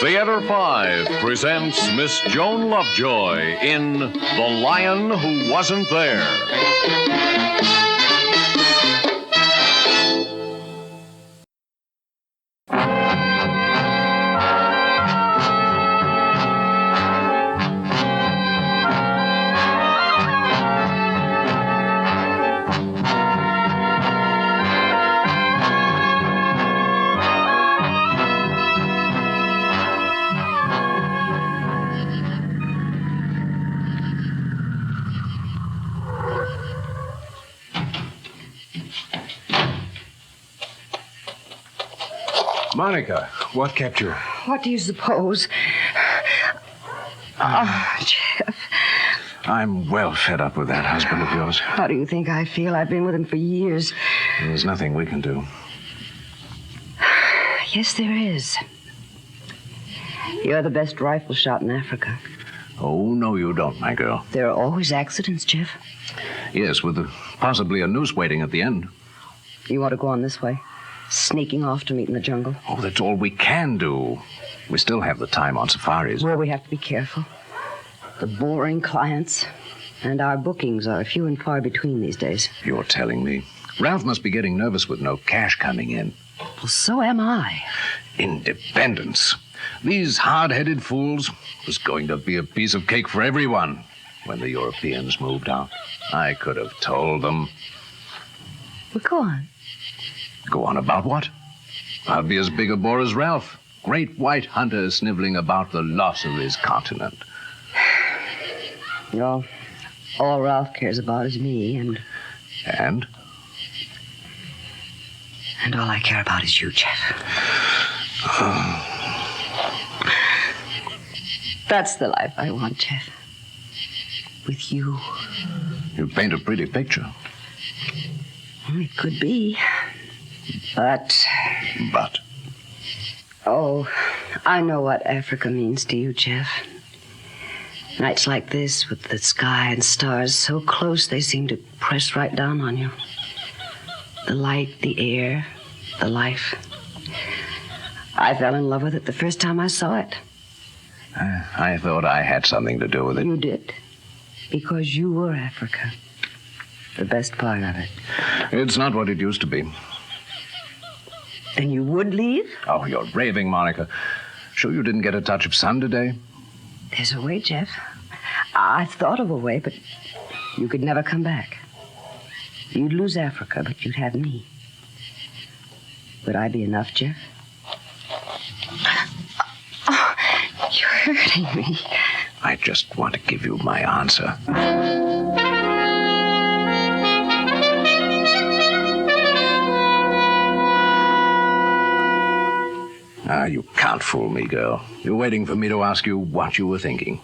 Theater 5 presents Miss Joan Lovejoy in The Lion Who Wasn't There. Monica, what kept you? What do you suppose? Jeff. I'm well fed up with that husband of yours. How do you think I feel? I've been with him for years. There's nothing we can do. Yes, there is. You're the best rifle shot in Africa. Oh, no, you don't, my girl. There are always accidents, Jeff. Yes, with possibly a noose waiting at the end. You want to go on this way? Sneaking off to meet in the jungle? Oh, that's all we can do. We still have the time on safaris. Well, we have to be careful. The boring clients and our bookings are few and far between these days. You're telling me. Ralph must be getting nervous with no cash coming in. Well, so am I. Independence. These hard-headed fools was going to be a piece of cake for everyone when the Europeans moved out. I could have told them. Well, go on. Go on about what? I'll be as big a bore as Ralph. Great white hunter sniveling about the loss of his continent. Well, all Ralph cares about is me, and... And? And all I care about is you, Jeff. That's the life I want, Jeff. With you. You paint a pretty picture. It could be. But... Oh, I know what Africa means to you, Jeff. Nights like this, with the sky and stars so close they seem to press right down on you. The light, the air, the life. I fell in love with it the first time I saw it. I thought I had something to do with it. You did. Because you were Africa. The best part of it. It's not what it used to be. Then you would leave? Oh, you're raving, Monica. Sure you didn't get a touch of sun today? There's a way, Jeff. I've thought of a way, but you could never come back. You'd lose Africa, but you'd have me. Would I be enough, Jeff? Oh, you're hurting me. I just want to give you my answer. You can't fool me, girl. You're waiting for me to ask you what you were thinking.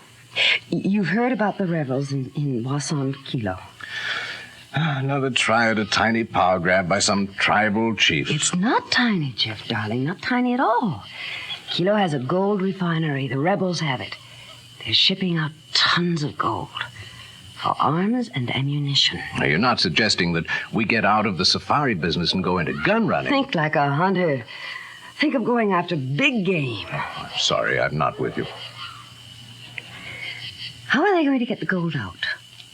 You've heard about the rebels in Wasson Kilo. Another try at a tiny power grab by some tribal chief. It's not tiny, Jeff, darling. Not tiny at all. Kilo has a gold refinery. The rebels have it. They're shipping out tons of gold for arms and ammunition. Now, you're not suggesting that we get out of the safari business and go into gun running? Think like a hunter. Think of going after big game. Oh, I'm sorry, I'm not with you. How are they going to get the gold out?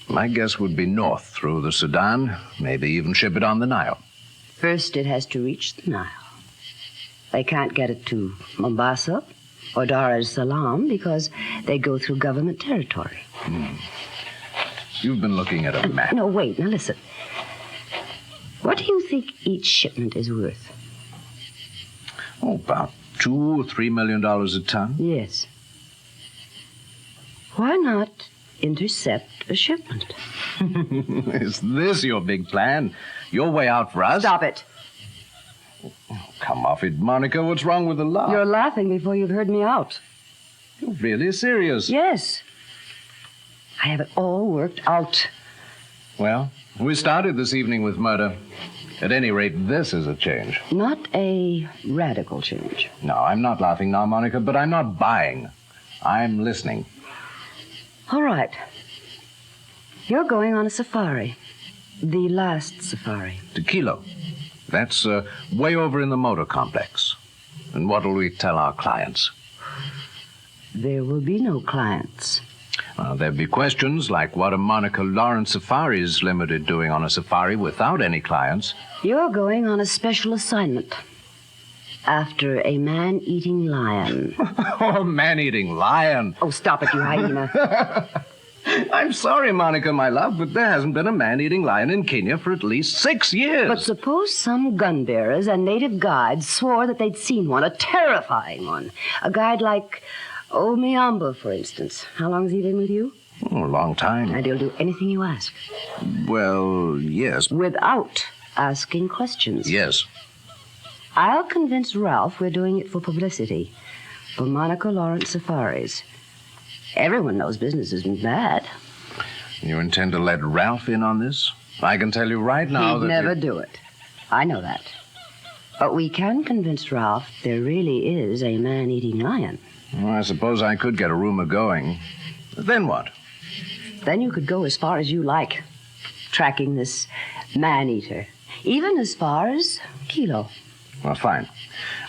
My guess would be north through the Sudan, maybe even ship it on the Nile. First, it has to reach the Nile. They can't get it to Mombasa or Dar es Salaam because they go through government territory. You've been looking at a map. No, wait. Now, listen. What do you think each shipment is worth? Oh, about $2 or $3 million a ton. Yes. Why not intercept a shipment? Is this your big plan? Your way out for us? Stop it. Oh, come off it, Monica. What's wrong with the laugh? You're laughing before you've heard me out. You're really serious? Yes. I have it all worked out. Well, we started this evening with murder. At any rate, this is a change. Not a radical change. No, I'm not laughing now, Monica, but I'm not buying. I'm listening. All right. You're going on a safari. The last safari. To Kilo. That's way over in the motor complex. And what'll we tell our clients? There will be no clients. There'll be questions like what are Monica Lawrence Safaris Limited doing on a safari without any clients? You're going on a special assignment. After a man-eating lion. Oh, man-eating lion. Oh, stop it, you hyena. I'm sorry, Monica, my love, but there hasn't been a man-eating lion in Kenya for at least 6 years. But suppose some gun bearers and native guides swore that they'd seen one, a terrifying one. A guide like Miamba, for instance. How long has he been with you? Oh, a long time. And he'll do anything you ask. Well, yes. Without asking questions. Yes. I'll convince Ralph we're doing it for publicity. For Monica Lawrence Safaris. Everyone knows business isn't bad. You intend to let Ralph in on this? I can tell you right now He'd that... never do it. I know that. But we can convince Ralph there really is a man-eating lion. Well, I suppose I could get a rumor going. Then what? Then you could go as far as you like, tracking this man-eater. Even as far as Kilo. Well, fine.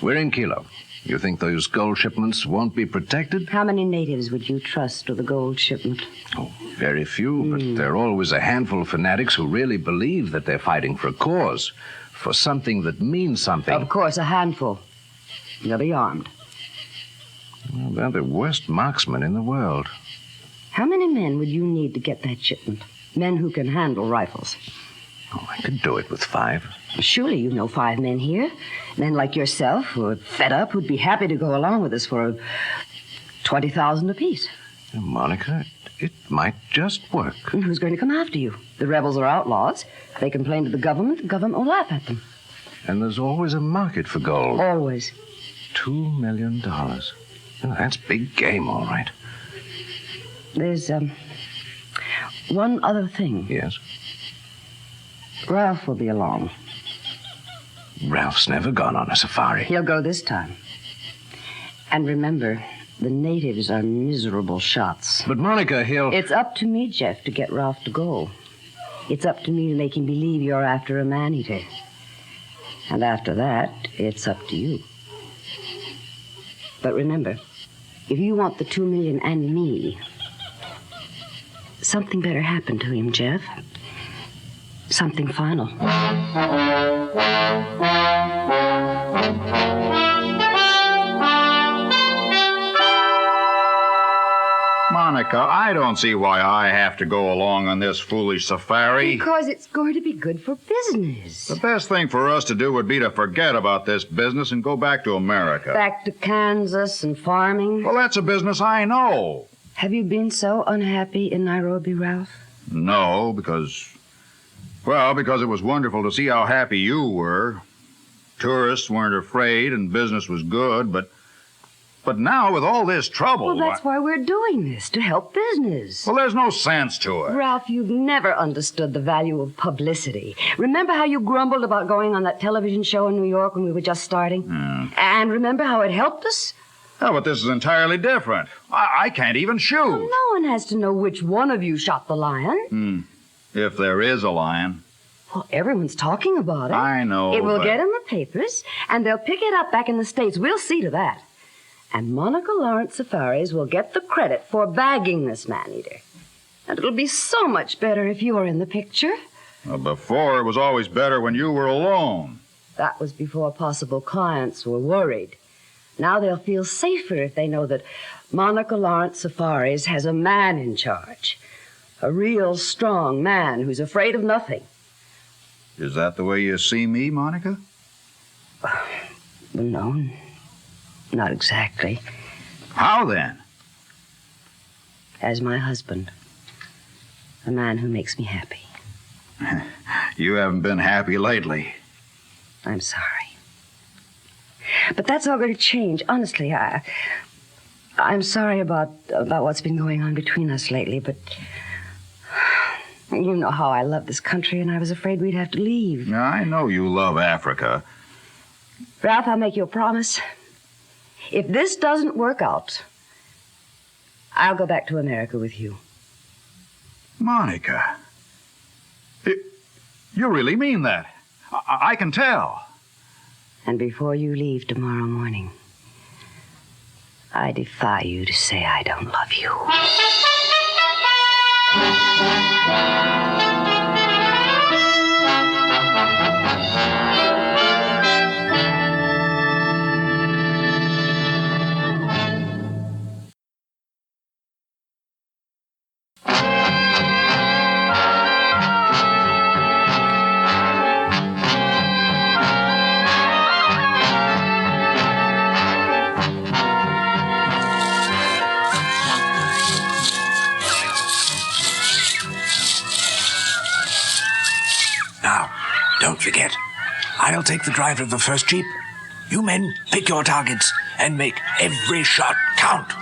We're in Kilo. You think those gold shipments won't be protected? How many natives would you trust with a gold shipment? Oh, very few, but there are always a handful of fanatics who really believe that they're fighting for a cause, for something that means something. Of course, a handful. They'll be armed. Well, they're the worst marksmen in the world. How many men would you need to get that shipment? Men who can handle rifles. Oh, I could do it with 5. Surely you know 5 men here. Men like yourself who are fed up who'd be happy to go along with us for $20,000 apiece. Monica, it might just work. And who's going to come after you? The rebels are outlaws. If they complain to the government will laugh at them. And there's always a market for gold. Always. $2 million. Well, that's big game, all right. There's, one other thing. Yes? Ralph will be along. Ralph's never gone on a safari. He'll go this time. And remember, the natives are miserable shots. But, Monica, he'll... It's up to me, Jeff, to get Ralph to go. It's up to me to make him believe you're after a man-eater. And after that, it's up to you. But remember, if you want the $2 million and me, something better happen to him, Jeff. Something final. Monica, I don't see why I have to go along on this foolish safari. Because it's going to be good for business. The best thing for us to do would be to forget about this business and go back to America. Back to Kansas and farming. Well, that's a business I know. Have you been so unhappy in Nairobi, Ralph? No, because it was wonderful to see how happy you were. Tourists weren't afraid and business was good, but now with all this trouble... Well, that's why we're doing this, to help business. Well, there's no sense to it. Ralph, you've never understood the value of publicity. Remember how you grumbled about going on that television show in New York when we were just starting? And remember how it helped us? Oh, but this is entirely different. I can't even shoot. Well, no one has to know which one of you shot the lion. If there is a lion. Well, everyone's talking about it. I know, It will but- get in the papers, and they'll pick it up back in the States. We'll see to that. And Monica Lawrence Safaris will get the credit for bagging this man-eater. And it'll be so much better if you're in the picture. Well, before, it was always better when you were alone. That was before possible clients were worried. Now they'll feel safer if they know that Monica Lawrence Safaris has a man in charge. A real strong man who's afraid of nothing. Is that the way you see me, Monica? No, not exactly. How then? As my husband. A man who makes me happy. You haven't been happy lately. I'm sorry. But that's all going to change. Honestly, I'm sorry about what's been going on between us lately, but you know how I love this country, and I was afraid we'd have to leave. Now, I know you love Africa. Ralph, I'll make you a promise. If this doesn't work out, I'll go back to America with you. Monica. You really mean that? I can tell. And before you leave tomorrow morning, I defy you to say I don't love you. Don't forget, I'll take the driver of the first jeep. You men pick your targets and make every shot count.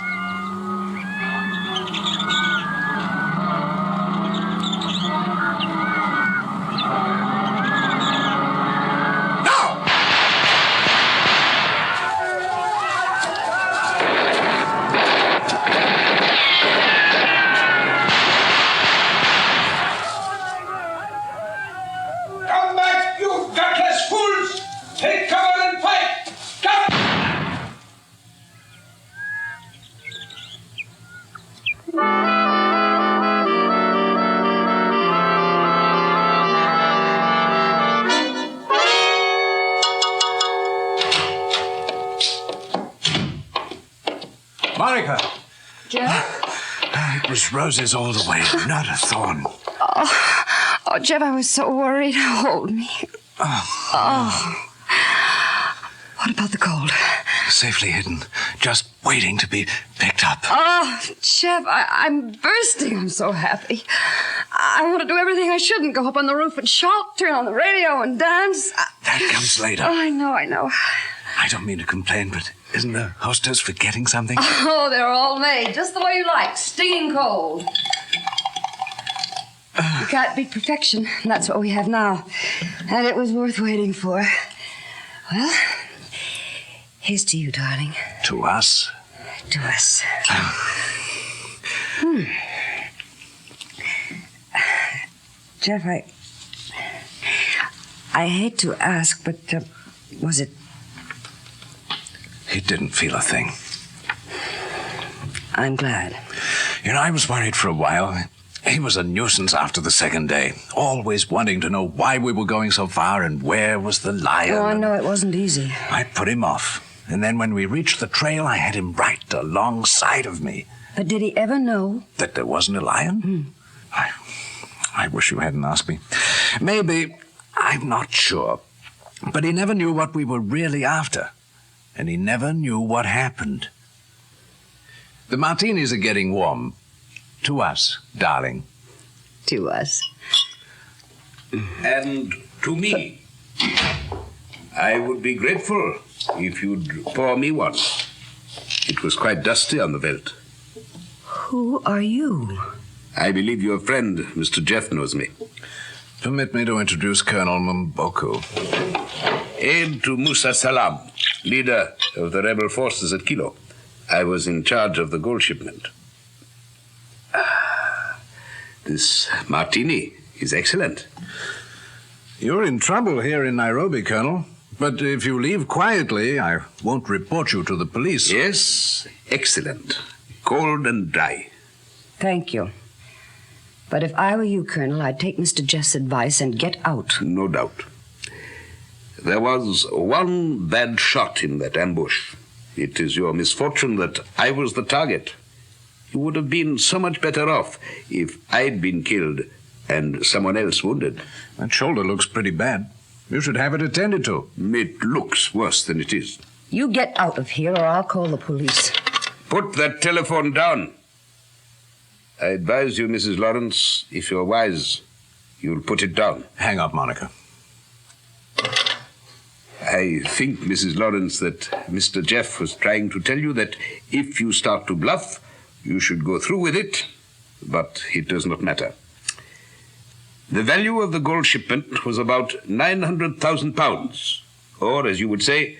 Monica! Jeff? It was roses all the way, not a thorn. Oh, Jeff, I was so worried. Hold me. Oh. What about the cold? Safely hidden, just waiting to be picked up. Oh, Jeff, I'm bursting. I'm so happy. I want to do everything I shouldn't. Go up on the roof and shout, turn on the radio and dance. That comes later. Oh, I know. I don't mean to complain, but isn't the hostess forgetting something? Oh, they're all made just the way you like, stinging cold. You can't beat perfection, and that's what we have now. And it was worth waiting for. Well, here's to you, darling. To us? To us. Jeff, I hate to ask, but was it... He didn't feel a thing. I'm glad. You know, I was worried for a while. He was a nuisance after the second day, always wanting to know why we were going so far and where was the lion. Oh, I know it wasn't easy. I put him off. And then when we reached the trail, I had him right alongside of me. But did he ever know? That there wasn't a lion? I wish you hadn't asked me. Maybe. I'm not sure. But he never knew what we were really after. And he never knew what happened. The martinis are getting warm. To us, darling. To us. And to me. I would be grateful if you'd pour me one. It was quite dusty on the veldt. Who are you? I believe your friend, Mr. Jeff, knows me. Permit me to introduce Colonel Mboko. Aide to Musa Salam, leader of the rebel forces at Kilo. I was in charge of the gold shipment. This martini is excellent. You're in trouble here in Nairobi, Colonel. But if you leave quietly, I won't report you to the police. Yes, excellent. Cold and dry. Thank you. But if I were you, Colonel, I'd take Mr. Jeff's advice and get out. No doubt. There was one bad shot in that ambush. It is your misfortune that I was the target. You would have been so much better off if I'd been killed and someone else wounded. That shoulder looks pretty bad. You should have it attended to. It looks worse than it is. You get out of here or I'll call the police. Put that telephone down. I advise you, Mrs. Lawrence, if you're wise, you'll put it down. Hang up, Monica. I think, Mrs. Lawrence, that Mr. Jeff was trying to tell you that if you start to bluff, you should go through with it, but it does not matter. The value of the gold shipment was about 900,000 pounds, or, as you would say,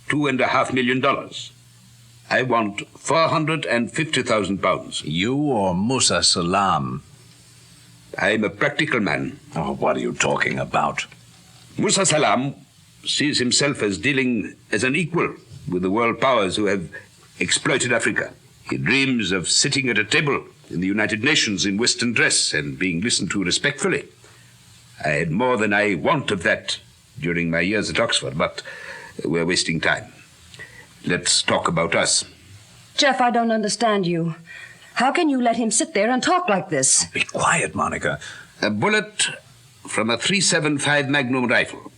$2.5 million. I want 450,000 pounds. You or Musa Salam? I'm a practical man. Oh, what are you talking about? Musa Salam sees himself as dealing as an equal with the world powers who have exploited Africa. He dreams of sitting at a table in the United Nations in Western dress and being listened to respectfully. I had more than I want of that during my years at Oxford, but we're wasting time. Let's talk about us. Jeff, I don't understand you. How can you let him sit there and talk like this? Be quiet, Monica. A bullet from a .375 Magnum rifle.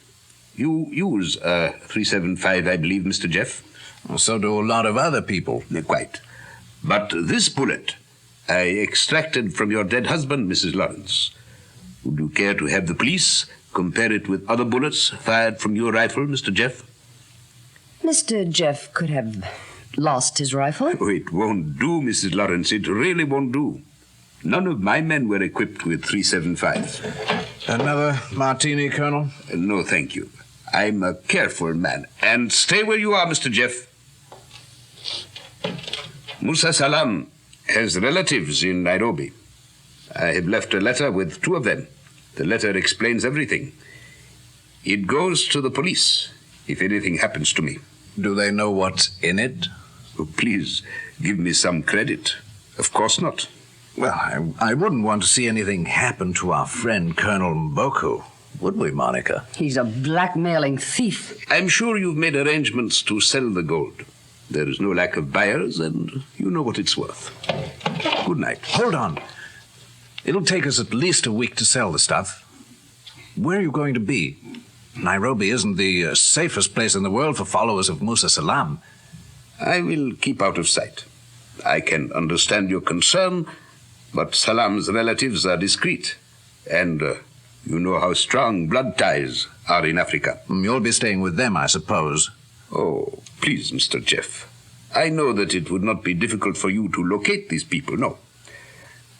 You use a .375, I believe, Mr. Jeff? Well, so do a lot of other people. Quite. But this bullet I extracted from your dead husband, Mrs. Lawrence. Would you care to have the police compare it with other bullets fired from your rifle, Mr. Jeff? Mr. Jeff could have lost his rifle. Oh, it won't do, Mrs. Lawrence. It really won't do. None of my men were equipped with .375s. Another martini, Colonel? No, thank you. I'm a careful man. And stay where you are, Mr. Jeff. Musa Salam has relatives in Nairobi. I have left a letter with 2 of them. The letter explains everything. It goes to the police if anything happens to me. Do they know what's in it? Oh, please, give me some credit. Of course not. Well, I wouldn't want to see anything happen to our friend Colonel Mboku, would we, Monica? He's a blackmailing thief. I'm sure you've made arrangements to sell the gold. There is no lack of buyers, and you know what it's worth. Good night. Hold on. It'll take us at least a week to sell the stuff. Where are you going to be? Nairobi isn't the safest place in the world for followers of Musa Salam. I will keep out of sight. I can understand your concern, but Salam's relatives are discreet, and you know how strong blood ties are in Africa. You'll be staying with them, I suppose. Oh, please, Mr. Jeff. I know that it would not be difficult for you to locate these people, no.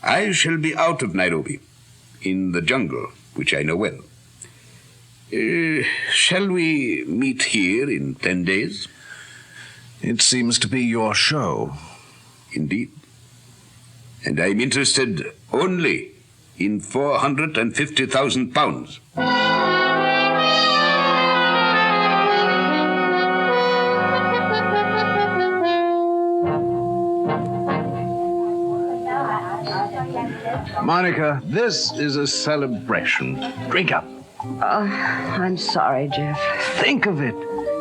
I shall be out of Nairobi, in the jungle, which I know well. Shall we meet here in 10 days? It seems to be your show. Indeed. And I'm interested only in £450,000. Monica, this is a celebration. Drink up. I'm sorry, Jeff. Think of it.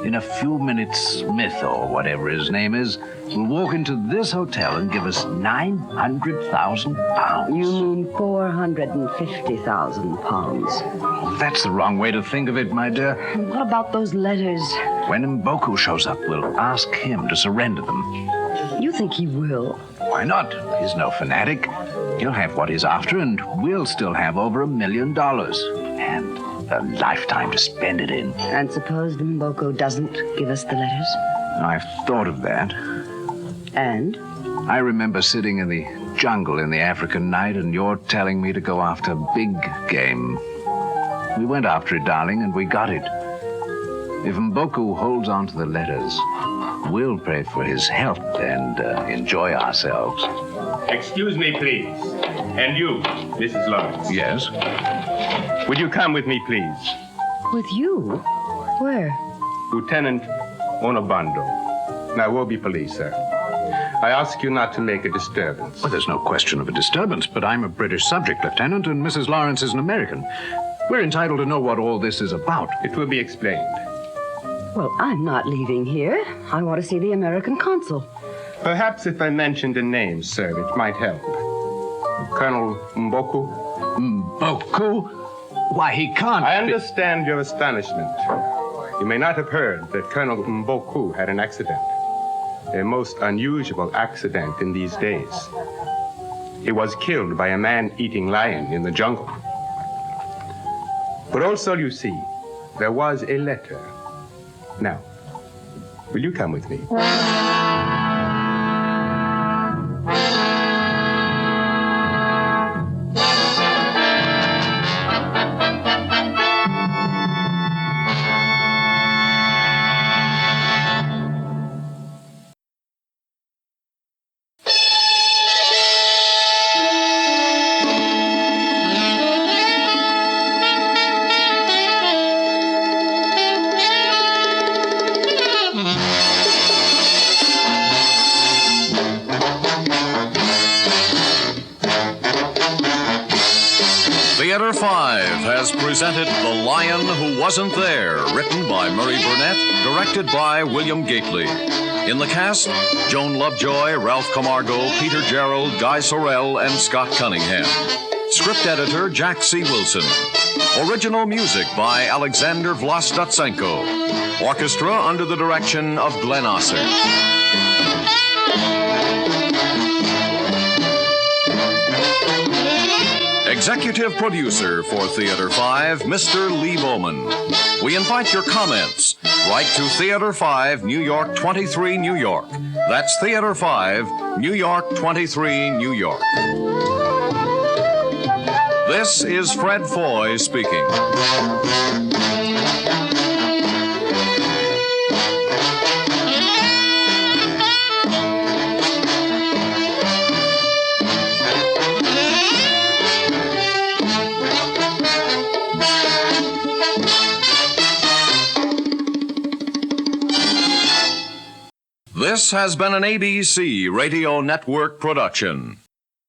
In a few minutes, Smith, or whatever his name is, will walk into this hotel and give us £900,000. You mean 450,000 pounds. That's the wrong way to think of it, my dear. What about those letters? When Mboku shows up, we'll ask him to surrender them. You think he will? Why not? He's no fanatic. He'll have what he's after, and we'll still have over $1 million. And a lifetime to spend it in. And suppose Mboko doesn't give us the letters? I've thought of that. And? I remember sitting in the jungle in the African night, and you're telling me to go after big game. We went after it, darling, and we got it. If Mboku holds on to the letters, we'll pray for his health and enjoy ourselves. Excuse me, please. And you, Mrs. Lawrence. Yes? Would you come with me, please? With you? Where? Lieutenant Onobando, Nairobi Police, sir. I ask you not to make a disturbance. Well, there's no question of a disturbance, but I'm a British subject, Lieutenant, and Mrs. Lawrence is an American. We're entitled to know what all this is about. It will be explained. Well, I'm not leaving here. I want to see the American consul. Perhaps if I mentioned a name, sir, it might help. Colonel Mboku? Mboku? Why, he can't I be- understand your astonishment. You may not have heard that Colonel Mboku had an accident. A most unusual accident in these days. He was killed by a man-eating lion in the jungle. But also, you see, there was a letter. Now, will you come with me? 5 has presented The Lion Who Wasn't There, written by Murray Burnett, directed by William Gately. In the cast, Joan Lovejoy, Ralph Camargo, Peter Gerald, Guy Sorel, and Scott Cunningham. Script editor, Jack C. Wilson. Original music by Alexander Vlastotsenko. Orchestra under the direction of Glenn Osser. Executive producer for Theater 5, Mr. Lee Bowman. We invite your comments. Write to Theater 5, New York 23, New York. That's Theater 5, New York 23, New York. This is Fred Foy speaking. This has been an ABC Radio Network production.